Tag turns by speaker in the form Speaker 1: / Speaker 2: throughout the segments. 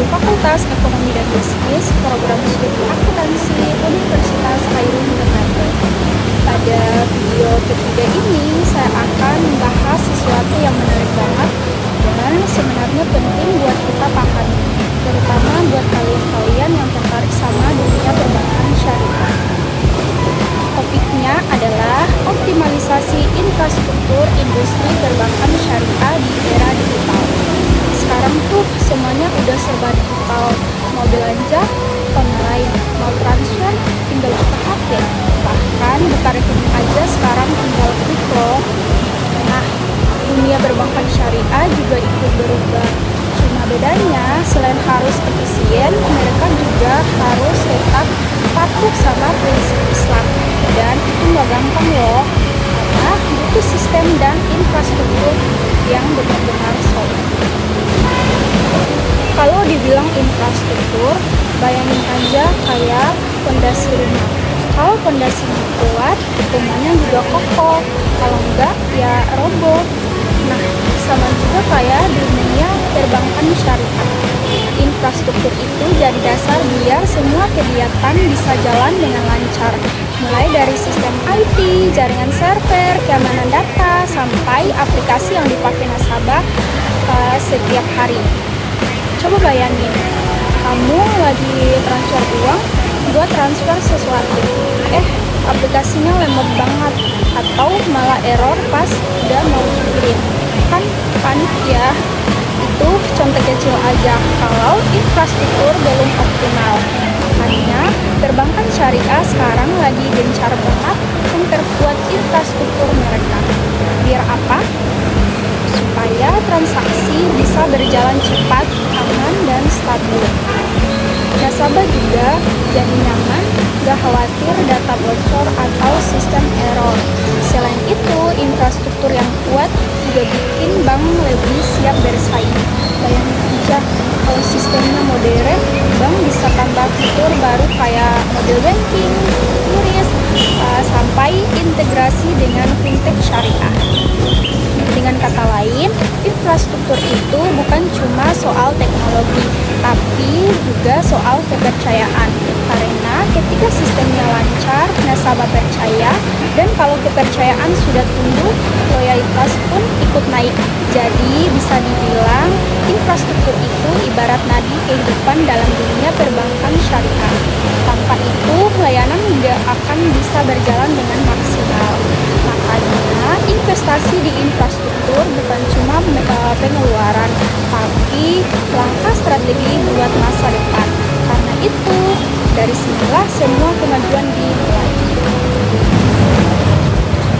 Speaker 1: Fakultas Ekonomi dan Bisnis, Program Studi Akuntansi, Universitas Khairul Tanjung. Pada video ketiga ini, saya akan membahas sesuatu yang menarik banget dan sebenarnya penting buat kita pahami, terutama buat kalian-kalian yang tertarik sama dunia perbankan syariah. Topiknya adalah optimalisasi infrastruktur industri perbankan syariah di era digital. Sekarang tuh semuanya udah serba digital, mau belanja online, mau transfer tinggal buka HP, bahkan buka rekening aja sekarang tinggal klik loh. Nah, dunia perbankan syariah juga ikut berubah. Cuma bedanya selain harus efisien, mereka juga harus tetap patuh sama prinsip Islam. Dan itu nggak gampang loh, karena butuh sistem dan infrastruktur yang benar-benar solid. Kalau dibilang infrastruktur, bayangin aja kayak fondasi rumah. Kalau fondasinya kuat, rumahnya juga kokoh. Kalau enggak, ya roboh. Nah, sama juga kayak di dunia perbankan syariah. Infrastruktur itu jadi dasar biar semua kegiatan bisa jalan dengan lancar. Mulai dari sistem IT, jaringan server, keamanan data, sampai aplikasi yang dipakai nasabah setiap hari. Coba bayangin, kamu lagi transfer uang buat transfer sesuatu. Aplikasinya lemot banget atau malah error pas udah mau dikirim. Kan panik ya. Itu contoh kecil aja kalau infrastruktur belum optimal. Makanya perbankan syariah sekarang lagi gencar banget memperkuat infrastruktur mereka. Biar apa? Supaya transaksi bisa berjalan cepat, aman, dan stabil. Nasabah juga jadi nyaman, gak khawatir data bocor atau sistem error. Selain itu, infrastruktur yang kuat juga bikin bank lebih siap bersaing. Bayangin aja, kalau sistemnya modern, bank bisa tambah fitur baru kayak mobile banking, QRIS, sampai integrasi dengan fintech syariah. Dengan kata lain, infrastruktur itu bukan cuma soal teknologi, tapi juga soal kepercayaan. Karena ketika sistemnya lancar, nasabah percaya, dan kalau kepercayaan sudah tumbuh, loyalitas pun ikut naik. Jadi bisa dibilang infrastruktur itu ibarat nadi kehidupan dalam dunia perbankan syariah. Tanpa itu, layanan tidak akan bisa berjalan dengan maksimal. Makanya investasi di infrastruktur bukan cuma pengeluaran, tapi langkah strategi buat masa depan. Karena itu, dari sinilah semua kemajuan dimulai.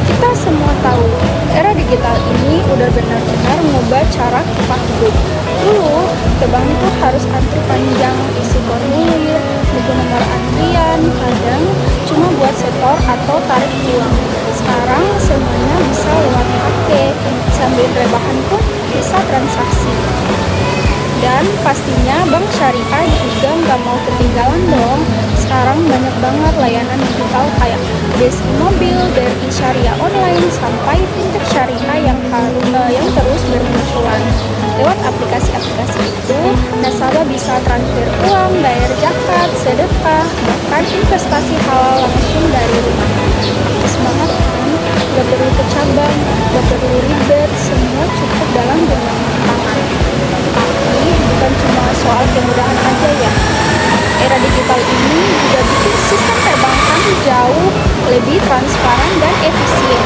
Speaker 1: Kita semua tahu, era digital ini udah benar-benar mengubah cara kita hidup. Dulu, ke bank itu harus antri panjang, isi formulir, nunggu nomor antrian, kadang cuma buat setor atau tarik uang. Sekarang semuanya bisa lewat HP, sambil rebahan pun bisa transaksi. Dan pastinya bank syariah juga nggak mau ketinggalan dong. Sekarang banyak banget layanan digital kayak BSI Mobil, BRI Syariah Online, sampai fintech syariah yang terus bermunculan. Lewat aplikasi-aplikasi itu, nasabah bisa transfer uang, bayar zakat, sedekah, bahkan investasi halal langsung dari rumah. Bagus banget kan? Gak perlu ke cabang, gak perlu ribet, semua cukup dalam genggaman tangan. Tapi bukan cuma soal kemudahan aja ya. Era digital ini juga bikin sistem perbankan jauh lebih transparan dan efisien.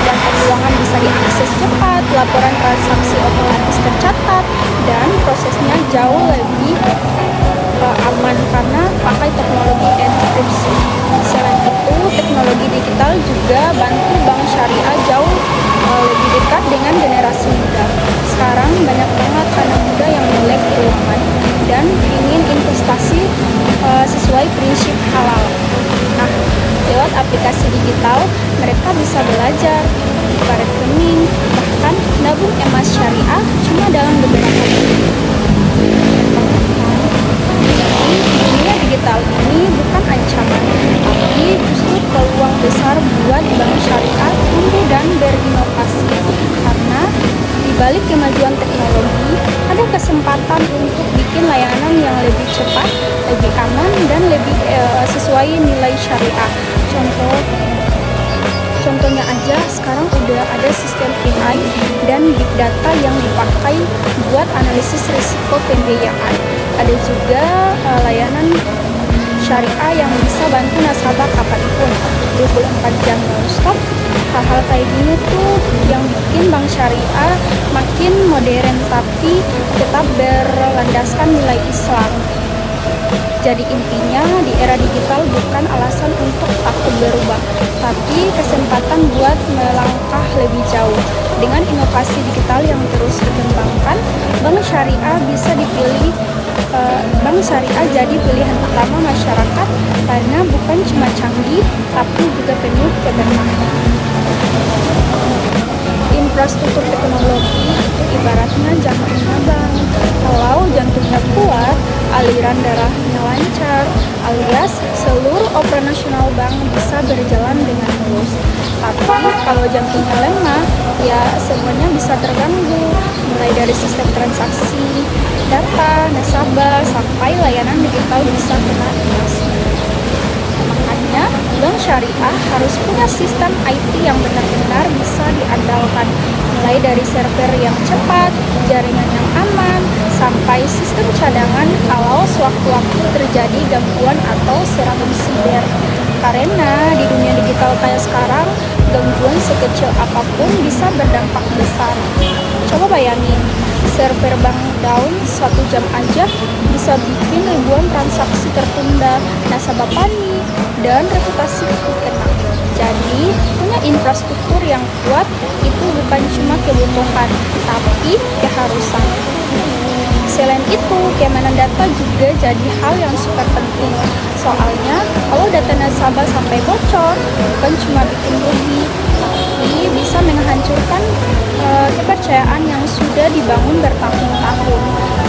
Speaker 1: Data keuangan bisa diakses cepat, laporan transaksi otomatis tercatat, dan prosesnya jauh lebih aman karena pakai teknologi enkripsi. Selain itu, teknologi digital juga bantu bank syariah jauh lebih dekat dengan generasi muda. Sekarang banyak banget anak muda yang melek keuangan dan ingin investasi sesuai prinsip halal. Nah, lewat aplikasi digital, mereka bisa belajar, buka rekening, bahkan nabung emas syariah cuma dalam beberapa menit. Jadi, dunia digital ini bukan ancaman, tapi justru peluang besar buat bank syariah tumbuh dan berinovasi. Karena di balik kemajuan teknologi, ada kesempatan untuk bikin layanan yang cepat, lebih aman, dan lebih sesuai nilai syariah. Contohnya aja, sekarang udah ada sistem AI dan big data yang dipakai buat analisis risiko pembiayaan. Ada juga layanan syariah yang bisa bantu nasabah kapanpun, 24 jam non-stop. Hal-hal kayak gini tuh yang bikin bank syariah makin modern tapi tetap berlandaskan nilai Islam. Jadi intinya di era digital bukan alasan untuk takut berubah, tapi kesempatan buat melangkah lebih jauh. Dengan inovasi digital yang terus dikembangkan, bank syariah jadi pilihan utama masyarakat karena bukan cuma canggih, tapi juga penuh keberkahan. Infrastruktur teknologi itu ibaratnya jantungnya bank. Kalau jantungnya kuat, aliran darahnya lancar, alias seluruh operasional bank bisa berjalan dengan mulus. Tapi kalau jantungnya lemah, ya semuanya bisa terganggu, mulai dari sistem transaksi, data, nasabah, sampai layanan digital bisa kena imbasnya. Makanya, bank syariah harus punya sistem IT yang benar-benar bisa diandalkan, mulai dari server yang cepat, jaringan yang aman, sampai sistem cadangan kalau sewaktu-waktu terjadi gangguan atau serangan siber. Karena di dunia digital kayak sekarang, gangguan sekecil apapun bisa berdampak besar. Coba bayangin, server bank down 1 jam aja bisa bikin ribuan transaksi tertunda, nasabah panik, dan reputasi ikut kena. Jadi, punya infrastruktur yang kuat itu bukan cuma kebutuhan, tapi keharusan. Selain itu, keamanan data juga jadi hal yang super penting. Soalnya, kalau data nasabah sampai bocor, bukan cuma bikin rugi, tapi bisa menghancurkan kepercayaan yang sudah dibangun bertahun-tahun.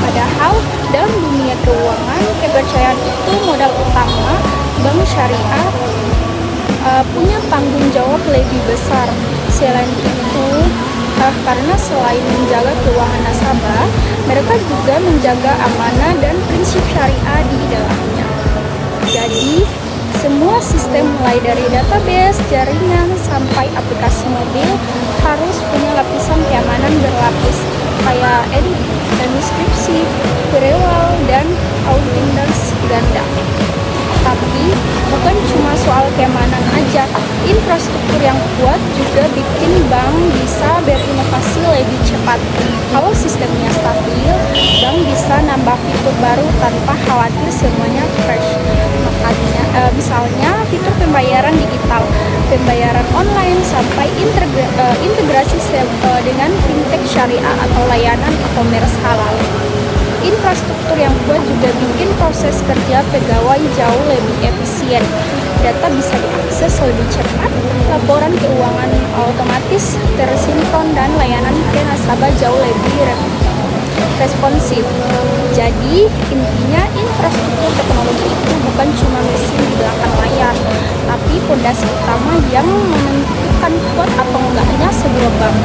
Speaker 1: Padahal, dalam dunia keuangan, kepercayaan itu modal utama. Bank syariah punya tanggung jawab lebih besar. Selain itu, karena selain menjaga keuangan nasabah, mereka juga menjaga amanah dan prinsip syariah di dalamnya. Jadi, semua sistem mulai dari database, jaringan, sampai aplikasi mobil harus punya lapisan keamanan berlapis kayak enkripsi, firewall, dan autentifikasi ganda. Tapi bukan cuma soal keamanan aja, infrastruktur yang kuat juga bikin bank bisa berinovasi lebih cepat. Kalau sistemnya stabil, bank bisa nambah fitur baru tanpa khawatir semuanya crash. Makanya, misalnya fitur pembayaran digital, pembayaran online, sampai integrasi dengan fintech syariah atau layanan e-commerce halal. Infrastruktur yang kuat juga bikin proses kerja pegawai jauh lebih efisien. Data bisa diakses lebih cepat, laporan keuangan otomatis tersinkron, dan layanan ke nasabah jauh lebih responsif. Jadi, intinya infrastruktur teknologi itu bukan cuma mesin di belakang layar, tapi fondasi utama yang menentukan kuat atau enggaknya sebuah bank.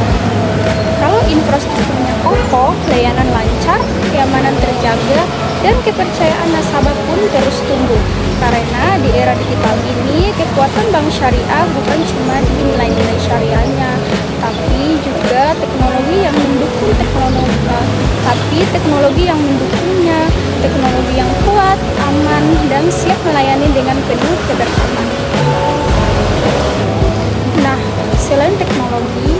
Speaker 1: Kalau infrastrukturnya kokoh, layanan lancar, keamanan terjaga, dan kepercayaan nasabah pun terus tumbuh. Karena di era digital ini, kekuatan bank syariah bukan cuma di nilai-nilai syariahnya, tapi juga teknologi yang mendukungnya, teknologi yang kuat, aman, dan siap melayani dengan penuh keberkahan. Nah, selain teknologi,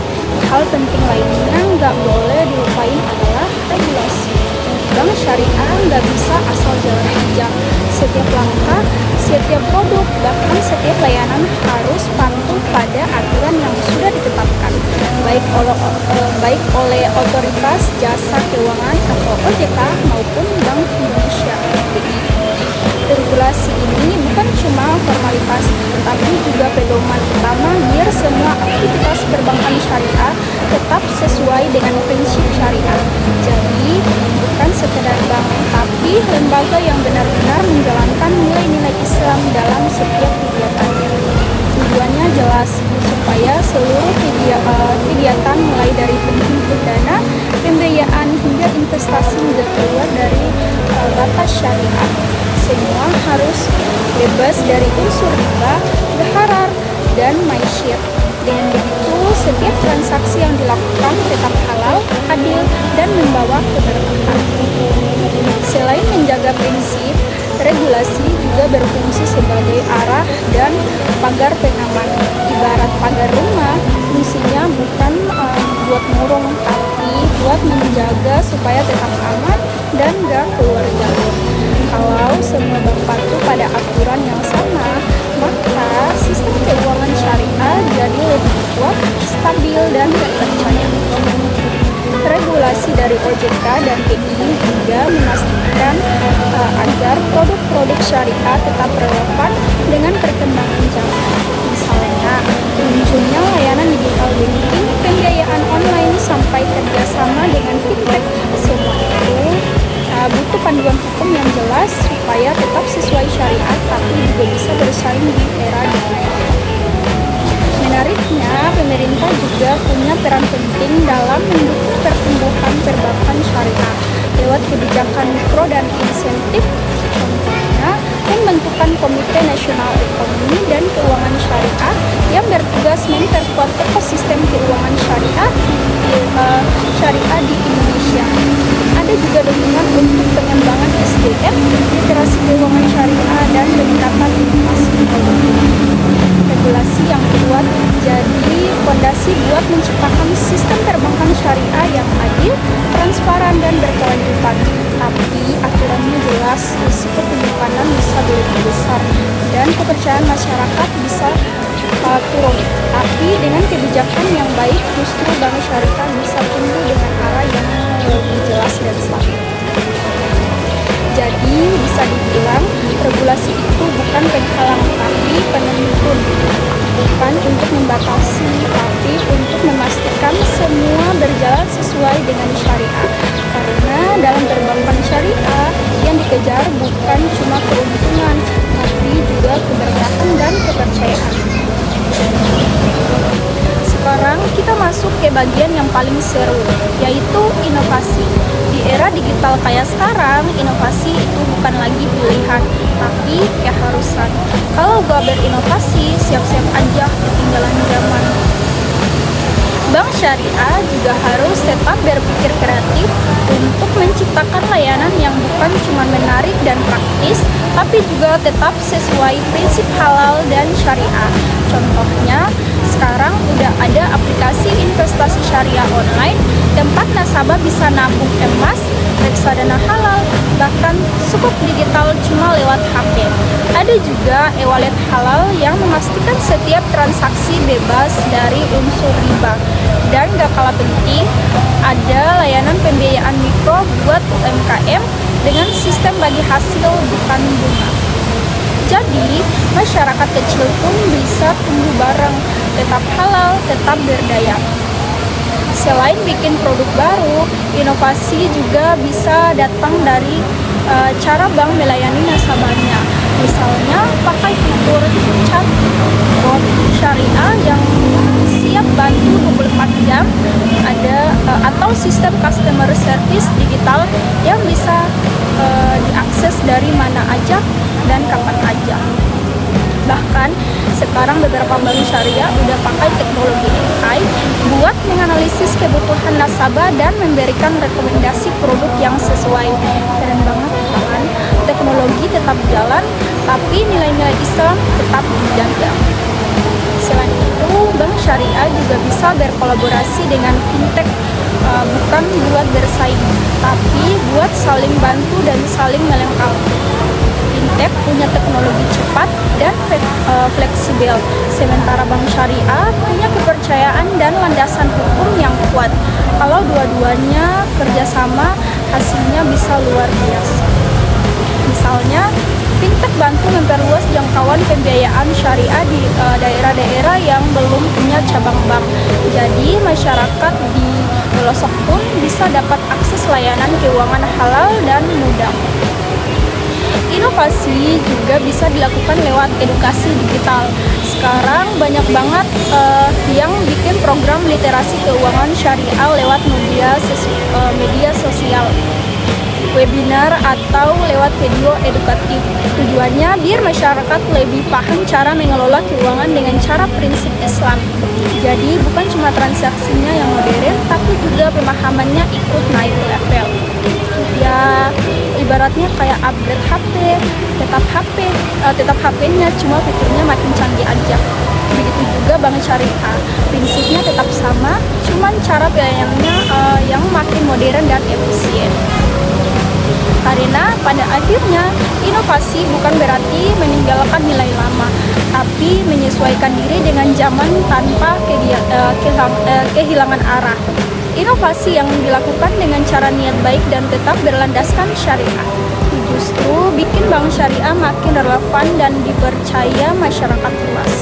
Speaker 1: hal penting lainnya nggak boleh dilupain adalah regulasi. Bank syariah nggak bisa asal jalan aja. Setiap langkah, setiap produk, bahkan setiap layanan harus patuh pada aturan yang sudah ditetapkan, baik oleh otoritas jasa keuangan atau OJK maupun Bank Indonesia. Regulasi ini bukan cuma formalitas, tapi juga pedoman utama biar semua aktivitas perbankan syariah tetap sesuai dengan prinsip syariah. Jadi, bukan sekedar bank, tapi lembaga yang benar-benar menjalankan nilai-nilai Islam dalam setiap kegiatannya. Tujuannya jelas, supaya seluruh kegiatan mulai dari penghimpunan dana, pembiayaan hingga investasi tidak keluar dari batas syariah. Semua harus bebas dari unsur riba, gharar, dan maisir. Dengan begitu, setiap transaksi yang dilakukan tetap halal, adil, dan membawa keberkahan. Selain menjaga prinsip, regulasi juga berfungsi sebagai arah dan pagar pengaman. Ibarat pagar rumah, fungsinya bukan buat ngurung, tapi buat menjaga supaya tetap aman dan gak keluar jalur. Kalau semua berpatuh pada aturan yang sama, maka sistem keuangan syariah jadi lebih kuat, stabil, dan terpercaya. Regulasi dari OJK dan BI juga memastikan agar produk-produk syariah tetap relevan dengan perkembangan zaman. Misalnya, munculnya layanan digital banking, pembiayaan online, sampai kerjasama dengan fintech. Semua itu butuh panduan hukum yang jelas supaya tetap sesuai syariat tapi juga bisa bersaing di era digital. Menariknya, pemerintah juga punya peran penting dalam mendukung pertumbuhan perbankan syariah lewat kebijakan mikro dan insentif. Contohnya, pembentukan Komite Nasional Ekonomi dan Keuangan Syariah yang bertugas memperkuat ekosistem keuangan syariah di Indonesia. Ada juga dukungan untuk pengembangan SDM, literasi keuangan syariah, dan peningkatan inovasi teknologi. Regulasi yang kuat jadi fondasi buat menciptakan sistem perbankan syariah yang adil, transparan, dan berkelanjutan. Tapi aturannya jelas, risiko penyimpanan bisa lebih besar dan kepercayaan masyarakat bisa turun. Tapi dengan kebijakan yang baik, justru bank syariah bisa tumbuh dengan arah yang lebih jelas dan stabil. Jadi bisa dibilang regulasi itu bukan penghalang tapi penuntun, bukan untuk membatasi tapi untuk memastikan semua berjalan sesuai dengan syariah. Karena dalam perbankan syariah yang dikejar bukan cuma keuntungan tapi juga keberkahan dan kepercayaan. Sekarang kita masuk ke bagian yang paling seru, yaitu inovasi. Di era digital kayak sekarang, inovasi itu bukan lagi pilihan, tapi keharusan. Kalau gak berinovasi, siap-siap aja ketinggalan zaman. Bank syariah juga harus tetap berpikir kreatif untuk menciptakan layanan yang bukan cuma menarik dan praktis, tapi juga tetap sesuai prinsip halal dan syariah. Contohnya, sekarang udah ada aplikasi investasi syariah online, tempat nasabah bisa nabung emas, reksadana halal, bahkan sukuk digital cuma lewat HP. Ada juga e-wallet halal yang memastikan setiap transaksi bebas dari unsur riba. Dan gak kalah penting, ada layanan pembiayaan mikro buat UMKM dengan sistem bagi hasil bukan bunga. Jadi, masyarakat kecil pun bisa tumbuh bareng, tetap halal, tetap berdaya. Selain bikin produk baru, inovasi juga bisa datang dari cara bank melayani nasabahnya. Misalnya, pakai fitur chatbot syariah yang siap bantu 24 jam, atau sistem customer service digital yang bisa diakses dari mana aja dan kapan aja. Bahkan sekarang beberapa bank syariah udah pakai teknologi AI buat menganalisis kebutuhan nasabah dan memberikan rekomendasi produk yang sesuai. Keren banget kan? Teknologi tetap jalan, tapi nilai-nilai Islam tetap dijaga. Selain itu, bank syariah juga bisa berkolaborasi dengan fintech, bukan buat bersaing, tapi buat saling bantu dan saling melengkapi. Fintech punya teknologi cepat dan fleksibel, sementara bank syariah punya kepercayaan dan landasan hukum yang kuat. Kalau dua-duanya kerjasama, hasilnya bisa luar biasa. Misalnya, fintech bantu memperluas jangkauan pembiayaan syariah di daerah-daerah yang belum punya cabang bank. Jadi, masyarakat di pelosok pun bisa dapat akses layanan keuangan halal dan mudah. Inovasi juga bisa dilakukan lewat edukasi digital. Sekarang banyak banget yang bikin program literasi keuangan syariah lewat media sosial, webinar, atau lewat video edukatif. Tujuannya biar masyarakat lebih paham cara mengelola keuangan dengan cara prinsip Islam. Jadi bukan cuma transaksinya yang modern, tapi juga pemahamannya ikut naik level. Ya ibaratnya kayak upgrade HP, tetap HP-nya, cuma fiturnya makin canggih aja. Begitu juga bank syariah, prinsipnya tetap sama, cuman cara pelayanannya yang makin modern dan efisien. Karena pada akhirnya inovasi bukan berarti meninggalkan nilai lama, tapi menyesuaikan diri dengan zaman tanpa kehilangan arah. Inovasi yang dilakukan dengan cara niat baik dan tetap berlandaskan syariah justru bikin bank syariah makin relevan dan dipercaya masyarakat luas.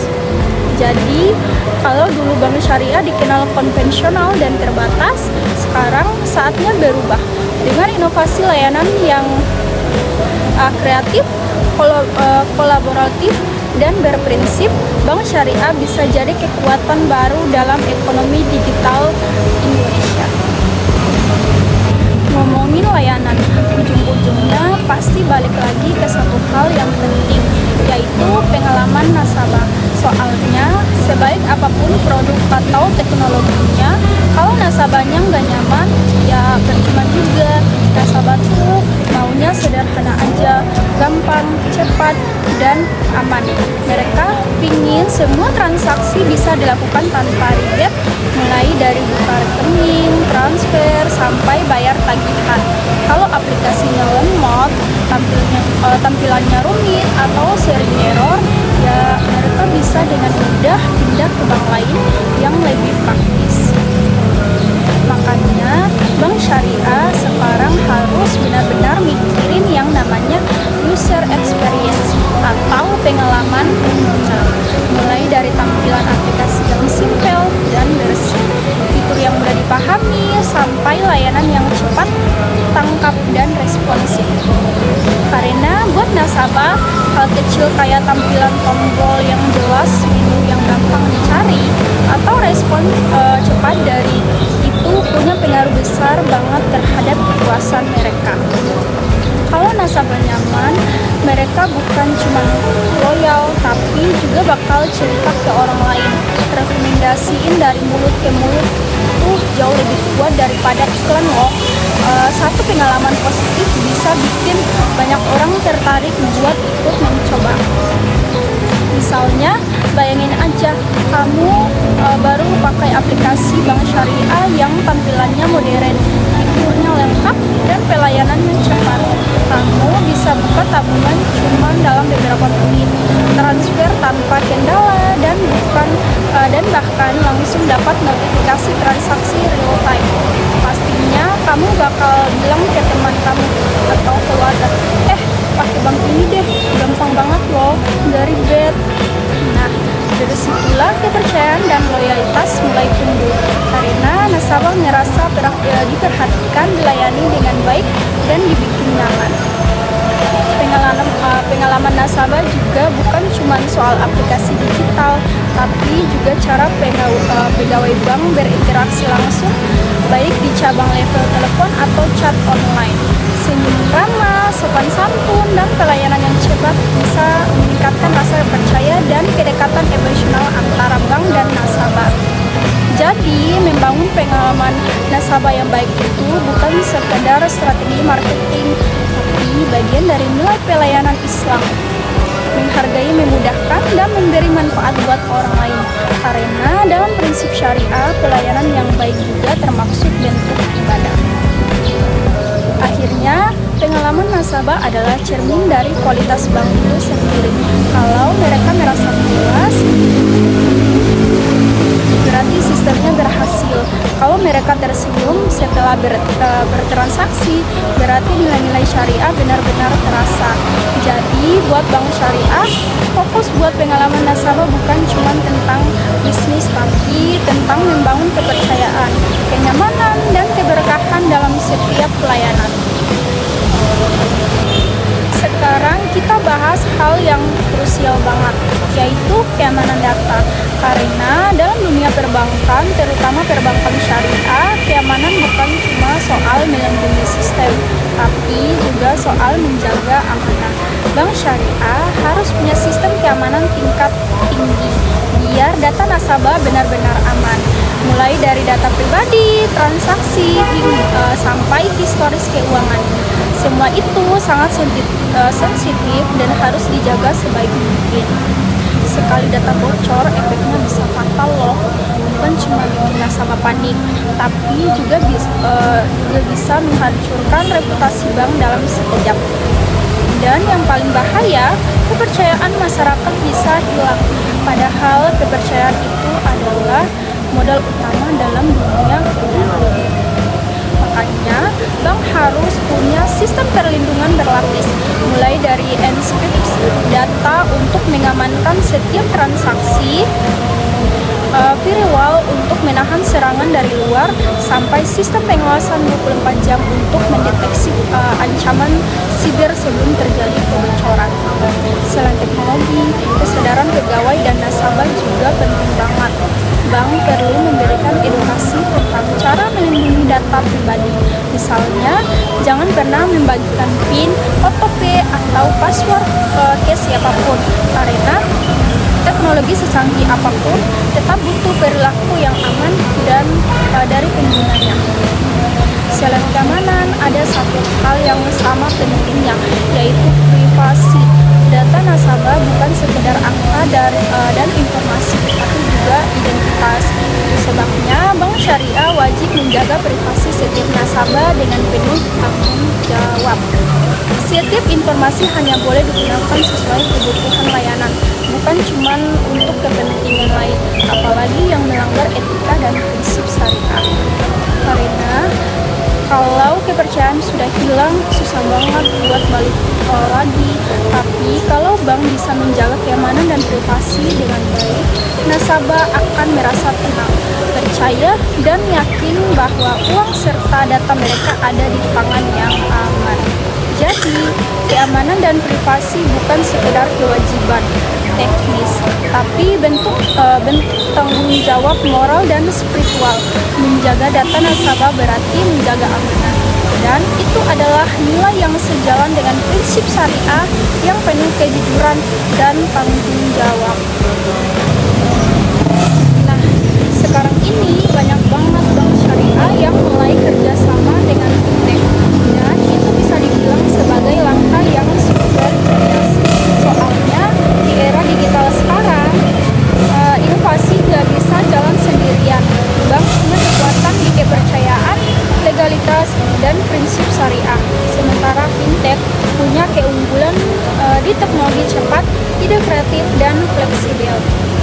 Speaker 1: Jadi, kalau dulu bank syariah dikenal konvensional dan terbatas, sekarang saatnya berubah. Dengan inovasi layanan yang kreatif, kolaboratif, dan berprinsip, bank syariah bisa jadi kekuatan baru dalam ekonomi digital Indonesia. Ngomongin layanan, ujung-ujungnya pasti balik lagi ke satu hal yang penting, yaitu pengalaman nasabah. Soalnya, sebaik apapun produk atau teknologinya, kalau nasabahnya nggak nyaman, ya percuma juga. Nasabah tuh maunya sederhana aja, gampang, cepat, dan aman. Mereka pingin semua transaksi bisa dilakukan tanpa ribet, mulai dari buka rekening, transfer, sampai bayar tagihan. Kalau aplikasinya lemot, tampilannya rumit, atau sering error, ya mereka bisa dengan mudah pindah ke bank lain yang lebih praktis. Makanya bank syariah sekarang harus benar-benar mikirin yang namanya user experience atau pengalaman pengguna, mulai dari tampilan aplikasi yang simpel dan bersih, fitur yang mudah dipahami, sampai layanan yang cepat, tangkap, dan responsif. Karena buat nasabah, hal kecil kayak tampilan tombol yang jelas, menu yang gampang dicari, atau respon cepat dari itu punya pengaruh besar banget terhadap kepuasan mereka. Kalau nasabah nyaman, mereka bukan cuma loyal, tapi juga bakal cerita ke orang lain. Rekomendasiin dari mulut ke mulut itu jauh lebih kuat daripada iklan loh. Satu pengalaman positif bisa bikin banyak orang tertarik buat ikut mencoba. Misalnya, bayangin aja kamu baru pakai aplikasi bank syariah yang tampilannya modern, fiturnya lengkap, dan pelayanannya cepat. Kamu bisa buka tabungan cuma dalam beberapa menit, transfer tanpa kendala, dan bahkan langsung dapat notifikasi transaksi real time. Pastinya kamu bakal bilang ke teman kamu atau keluarga, pakai bank ini deh, gampang banget loh, nggak ribet. Nah, dari situlah kepercayaan dan loyalitas mulai tumbuh karena nasabah merasa diperhatikan, dilayani dengan baik, dan dibikin nyaman. Pengalaman nasabah juga bukan cuma soal aplikasi digital, tapi juga cara pegawai bank berinteraksi langsung, baik di cabang level telepon atau chat online. Senyum ramah, sopan santun, dan pelayanan yang cepat bisa meningkatkan rasa percaya dan kedekatan emosional antara bank dan nasabah. Jadi, membangun pengalaman nasabah yang baik itu bukan sekedar strategi marketing, tapi bagian dari nilai pelayanan Islam. Menghargai, memudahkan, dan memberi manfaat buat orang lain. Karena dalam prinsip syariah, pelayanan yang baik juga termaksud bentuk ibadah. Akhirnya, pengalaman nasabah adalah cermin dari kualitas bank itu sendiri. Kalau mereka merasa puas, berarti sistemnya berhasil. Kalau mereka tersenyum setelah bertransaksi, berarti nilai-nilai syariah benar-benar terasa. Jadi, buat bank syariah, fokus buat pengalaman nasabah bukan cuma tentang bisnis, tapi tentang membangun kepercayaan, kenyamanan, dan keberkahan dalam setiap pelayanan. Sekarang kita bahas hal yang krusial banget, yaitu keamanan data. Karena dalam dunia perbankan, terutama perbankan syariah, keamanan bukan cuma soal melindungi sistem, tapi juga soal menjaga amanah. Bank syariah harus punya sistem keamanan tingkat tinggi, biar data nasabah benar-benar aman. Mulai dari data pribadi, transaksi, sampai historis keuangan. Semua itu sangat sensitif dan harus dijaga sebaik mungkin. Sekali data bocor, efeknya bisa fatal loh. Bukan cuma bikin nasabah panik, tapi juga bisa menghancurkan reputasi bank dalam sekejap. Dan yang paling bahaya, kepercayaan masyarakat bisa hilang. Padahal kepercayaan itu adalah modal utama dalam dunia keuangan. Makanya, bank harus punya sistem perlindungan berlapis, mulai dari enkripsi data untuk mengamankan setiap transaksi, firewall untuk menahan serangan dari luar, sampai sistem pengawasan 24 jam untuk mendeteksi ancaman siber sebelum terjadi kebocoran. Selain teknologi, kesadaran pegawai dan nasabah juga penting banget. Bank perlu memberikan edukasi tentang cara melindungi data pribadi. Misalnya, jangan pernah membagikan PIN, OTP, atau password ke siapapun, karena teknologi secanggih apapun tetap butuh perilaku yang aman dan dari penggunanya. Selain keamanan, ada satu hal yang sama pentingnya, yaitu privasi. Data nasabah bukan sekedar angka dan informasi, tapi juga identitas. Sebabnya, bank syariah wajib menjaga privasi setiap nasabah dengan penuh tanggung jawab. Setiap informasi hanya boleh digunakan sesuai kebutuhan layanan, bukan cuma untuk kepentingan lain, apalagi yang melanggar etika dan prinsip syariah. Karena kalau kepercayaan sudah hilang, susah banget buat balik lagi. Tapi kalau bank bisa menjaga keamanan dan privasi dengan baik, nasabah akan merasa tenang, percaya, dan yakin bahwa uang serta data mereka ada di tangan yang aman. Jadi, keamanan dan privasi bukan sekedar kewajiban teknis, tapi bentuk tanggung jawab moral dan spiritual. Menjaga data nasabah berarti menjaga amanah, dan itu adalah nilai yang sejalan dengan prinsip syariah yang penuh kejujuran dan tanggung jawab. Nah, sekarang ini banyak banget bank syariah yang mulai kerjasama dengan fintech, dan itu bisa dibilang sebagai langkah yang super cerdas. Soalnya di era digital sekarang, inovasi gak bisa jalan sendirian. Bank punya kekuatan di kepercayaan, legalitas, dan prinsip syariah. Sementara fintech punya keunggulan di teknologi cepat, ide kreatif, dan fleksibel.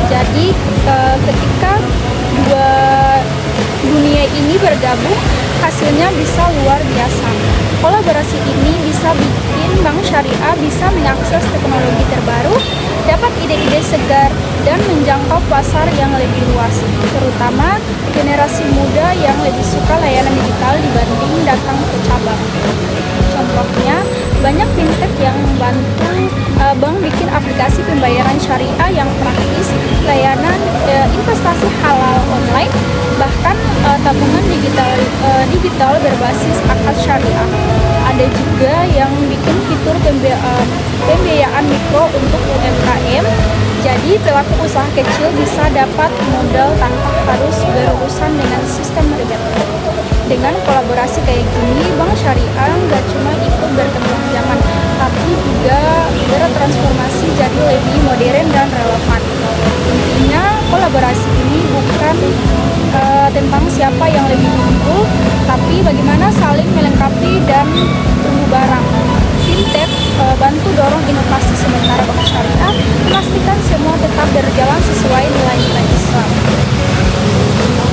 Speaker 1: Jadi ketika dua dunia ini bergabung, hasilnya bisa luar biasa. Kolaborasi ini bisa bikin bank syariah bisa mengakses teknologi terbaru, dapat ide-ide segar, dan menjangkau pasar yang lebih luas, terutama generasi muda yang lebih suka layanan digital dibanding datang ke cabang. Contohnya, banyak fintech yang membantu bank bikin aplikasi pembayaran syariah yang praktis, layanan investasi halal online, bahkan tabungan digital berbasis akad syariah. Ada juga yang bikin fitur pembiayaan mikro untuk UMKM, jadi pelaku usaha kecil bisa dapat modal tanpa harus berurusan dengan sistem ribet. Dengan kolaborasi kayak gini, bank syariah nggak cuma ikut berkembang zaman, tapi juga bertransformasi jadi lebih modern dan relevan. Intinya, kolaborasi ini bukan tentang siapa yang lebih unggul, tapi bagaimana saling melengkapi dan tumbuh bareng. Fintech bantu dorong inovasi, sementara bank syariah memastikan semua tetap berjalan sesuai nilai-nilai Islam.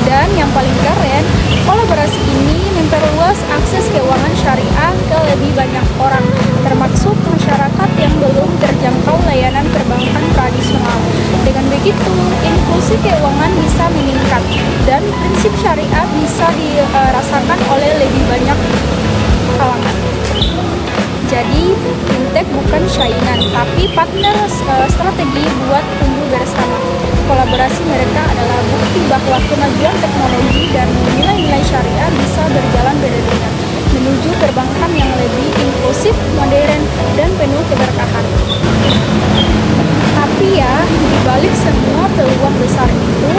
Speaker 1: Dan yang paling keren, kolaborasi ini memperluas akses keuangan syariah ke lebih banyak orang, termasuk masyarakat yang belum terjangkau layanan perbankan tradisional. Dengan begitu, inklusi keuangan bisa meningkat dan prinsip syariah bisa dirasakan oleh lebih banyak kalangan. Jadi, fintech bukan bukan saingan, tapi partner strategi buat tumbuh bersama. Kolaborasi mereka adalah bukti bahwa kemajuan teknologi dan nilai-nilai syariah bisa berjalan beriringan menuju perbankan yang lebih inklusif, modern, dan penuh keberkahan. Tapi ya, di balik semua peluang besar itu,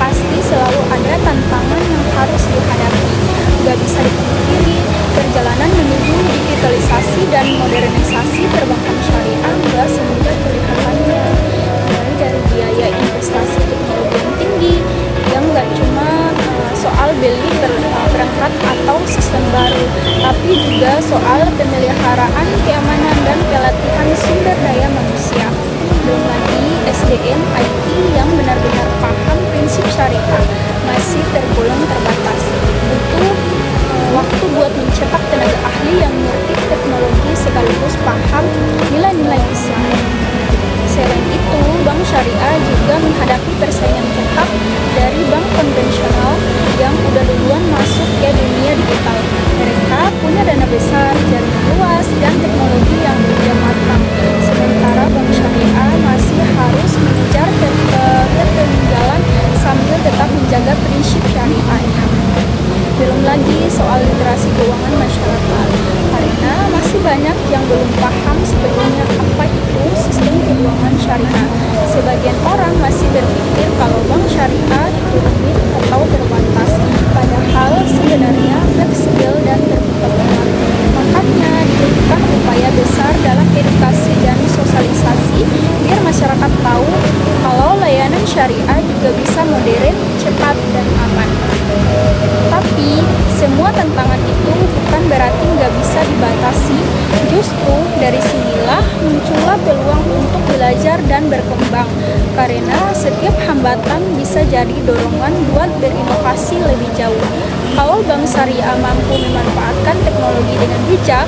Speaker 1: pasti selalu ada tantangan yang harus dihadapi. Gak bisa dipungkiri, perjalanan menuju digitalisasi dan modernisasi perbankan syariah gak semudah kelihatannya. Mulai dari biaya investasi teknologi yang tinggi, yang gak cuma soal beli perangkat atau sistem baru, tapi juga soal pemeliharaan, keamanan, dan pelatihan sumber daya manusia. Belum lagi SDM IT yang benar-benar paham prinsip syariah masih tergolong terbatas. Butuh waktu buat mencetak tenaga ahli yang ngerti teknologi sekaligus paham nilai-nilai Islam. Selain itu, bank syariah juga menghadapi persaingan ketat dari bank konvensional yang udah duluan masuk ke dunia digital. Mereka punya dana besar, jaringan luas, dan teknologi yang udah matang. Sementara bank syariah masih harus mengejar ketertinggalan sambil tetap menjaga prinsip syariahnya. Belum lagi soal literasi keuangan masyarakat, karena masih banyak yang belum paham sebetulnya apa itu sistem keuangan syariah. Sebagian orang masih berpikir kalau bank syariah itu rumit atau terbatas, padahal sebenarnya fleksibel dan terbuka banget. Makanya dibutuhkan upaya besar dalam edukasi dan sosialisasi biar masyarakat tahu kalau layanan syariah juga bisa modern, cepat, dan aman. Tapi semua tantangan itu bukan berarti nggak bisa dibatasi. Justru dari sinilah muncullah peluang untuk belajar dan berkembang. Karena setiap hambatan bisa jadi dorongan buat berinovasi lebih jauh. Kalau bank syariah mampu memanfaatkan teknologi dengan bijak,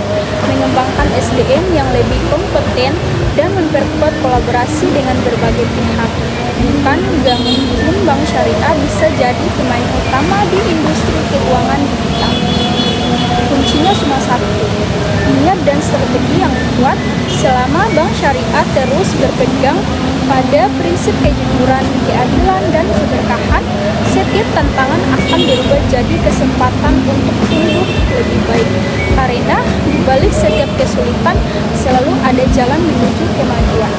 Speaker 1: mengembangkan SDM yang lebih kompeten, dan memperkuat kolaborasi dengan berbagai pihak, bukan nggak mungkin bank syariah bisa jadi pemain utama di industri keuangan digital. Kuncinya cuma satu, niat dan strategi yang kuat. Selama bank syariah terus berpegang pada prinsip kejujuran, keadilan, dan keberkahan, setiap tantangan akan berubah jadi kesempatan untuk tumbuh lebih baik. Karena di balik setiap kesulitan selalu ada jalan menuju kemajuan.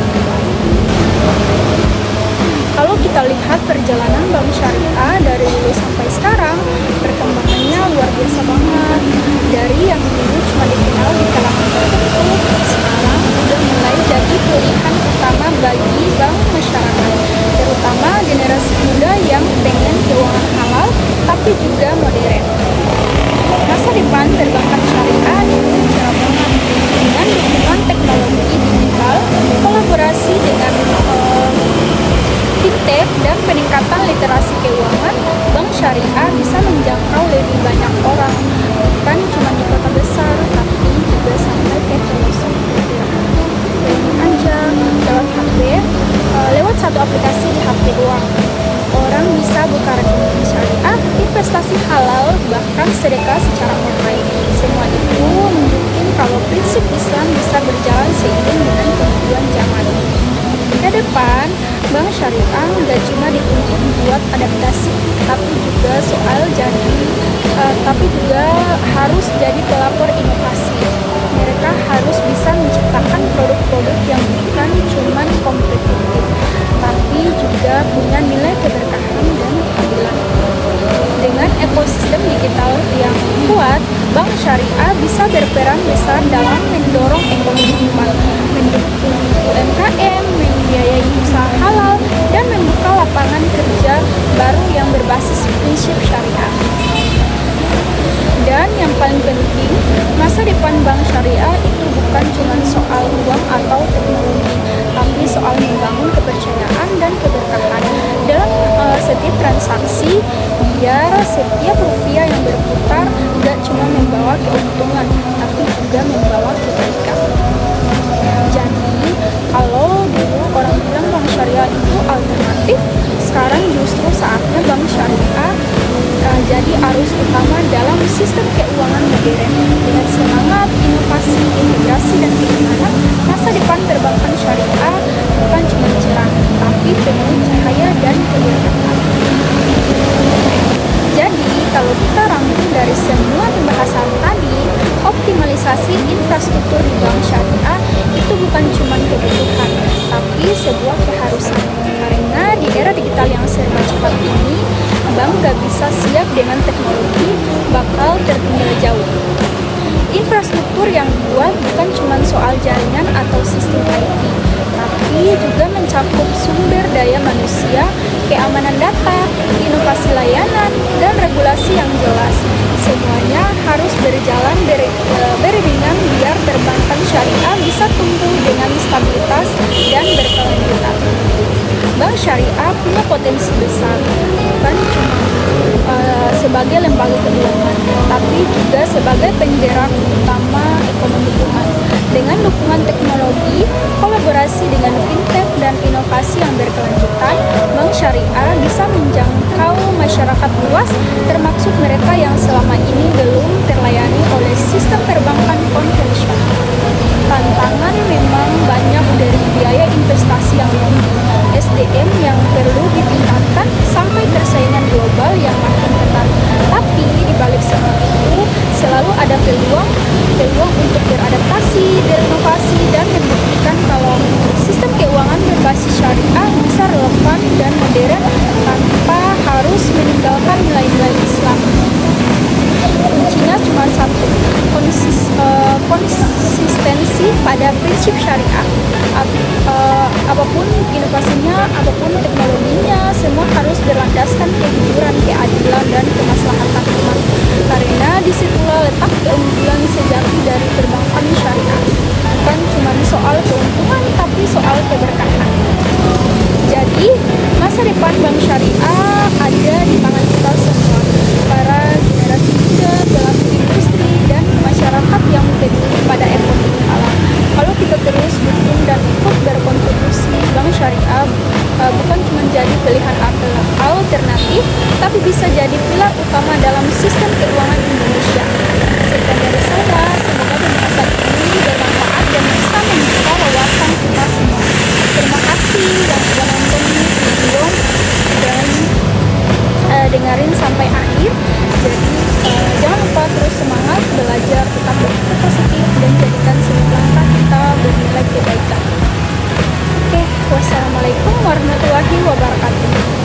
Speaker 1: Kalau kita lihat perjalanan bank syariah dari dulu sampai sekarang, perkembangannya luar biasa banget. Dari yang dulu cuma dikenal di kalangan tertentu, sekarang udah mulai jadi pilihan utama bagi bank masyarakat, terutama generasi muda yang pengen keuangan halal tapi juga modern. Masa depan perbankan syariah itu cerah banget dengan dukungan teknologi digital, kolaborasi dengan fintech, dan peningkatan literasi keuangan. Bank syariah bisa menjangkau lebih banyak orang, bukan cuma di kota besar, tapi juga sampai ke pelosok. Bayangin aja, lewat HP, lewat satu aplikasi di HP doang, orang bisa buka rekening syariah, investasi halal, bahkan sedekah secara online. Semua itu menunjukkan kalau prinsip Islam bisa berjalan seiring dengan kemajuan zaman. Ke depan, bank syariah nggak cuma dituntut buat adaptasi, tapi juga harus jadi pelopor inovasi. Mereka harus bisa menciptakan produk-produk yang bukan cuma kompetitif, tapi juga punya nilai keberkahan dan keadilan. Dengan ekosistem digital yang kuat, bank syariah bisa berperan besar dalam mendorong ekonomi umat, mendukung UMKM, membiayai usaha halal, dan membuka lapangan kerja baru yang berbasis prinsip syariah. Dan yang paling penting, masa depan bank syariah itu bukan cuma soal uang atau teknologi, tapi soal membangun kepercayaan dan keberkahan dalam setiap transaksi, biar setiap rupiah yang berputar tidak cuma membawa keuntungan, tapi juga membawa kebaikan. Jadi, kalau dulu orang bilang bank syariah itu alternatif, sekarang justru saatnya bank syariah jadi arus utama dalam sistem keuangan modern. Dengan semangat inovasi, integrasi, dan keimanan, masa depan perbankan syariah bukan cuma cerah, tapi penuh cahaya dan keberkahan. Jadi, kalau kita rangkum dari semua pembahasan tadi, optimalisasi infrastruktur di bank syariah itu bukan cuma kebutuhan, tapi sebuah keharusan. Karena di era digital yang serba cepat ini, bank gak bisa siap dengan teknologi, bakal tertinggal jauh. Infrastruktur yang dibuat bukan cuma soal jaringan atau sistem IT, tapi juga mencakup sumber daya manusia, keamanan data, inovasi layanan, dan regulasi yang jelas. Semuanya harus berjalan beriringan biar perbankan syariah bisa tumbuh dengan stabilitas dan berkelanjutan. Bank syariah punya potensi besar, bukan cuma sebagai lembaga keuangan, tapi juga sebagai penggerak utama ekonomi umat. Dengan dukungan teknologi, kolaborasi dengan fintech, dan inovasi yang berkelanjutan, bank syariah bisa menjangkau masyarakat luas, termasuk mereka yang selama ini belum terlayani oleh sistem perbankan konvensional. Tantangan memang banyak, dari biaya investasi yang tinggi, SDM yang perlu ditingkatkan, sampai persaingan global yang makin ketat. Tapi di balik semua itu, selalu ada peluang untuk beradaptasi, berinovasi, dan membuktikan kalau sistem keuangan berbasis syariah bisa relevan dan modern tanpa harus meninggalkan nilai-nilai Islam. Kuncinya cuma satu, konsistensi pada prinsip syariah. Apapun inovasinya, apapun teknologinya, semua harus berlandaskan kejujuran, keadilan, dan kemaslahatan umat. Karena disitulah letak keunggulan sejati dari perbankan syariah. Bukan cuma soal keuntungan, tapi soal keberkahan. Jadi, masa depan bank syariah ada di tangan kita semua, para generasi muda, pelaku industri, dan masyarakat yang peduli pada ekonomi halal. Kalau kita terus dukung dan ikut berkontribusi, bank syariah bukan cuma jadi pilihan alternatif, tapi bisa jadi pilar utama dalam sistem keuangan Indonesia. Sekian dari saya, semoga pembahasan ini bermanfaat dan bisa membuka wawasan kita semua. Terima kasih yang sudah nonton video dan dengerin sampai akhir. Jadi jangan lupa terus semangat belajar, tetap berpikir positif, dan jadikan setiap langkah kita bernilai kebaikan. Oke, wassalamualaikum warahmatullahi wabarakatuh.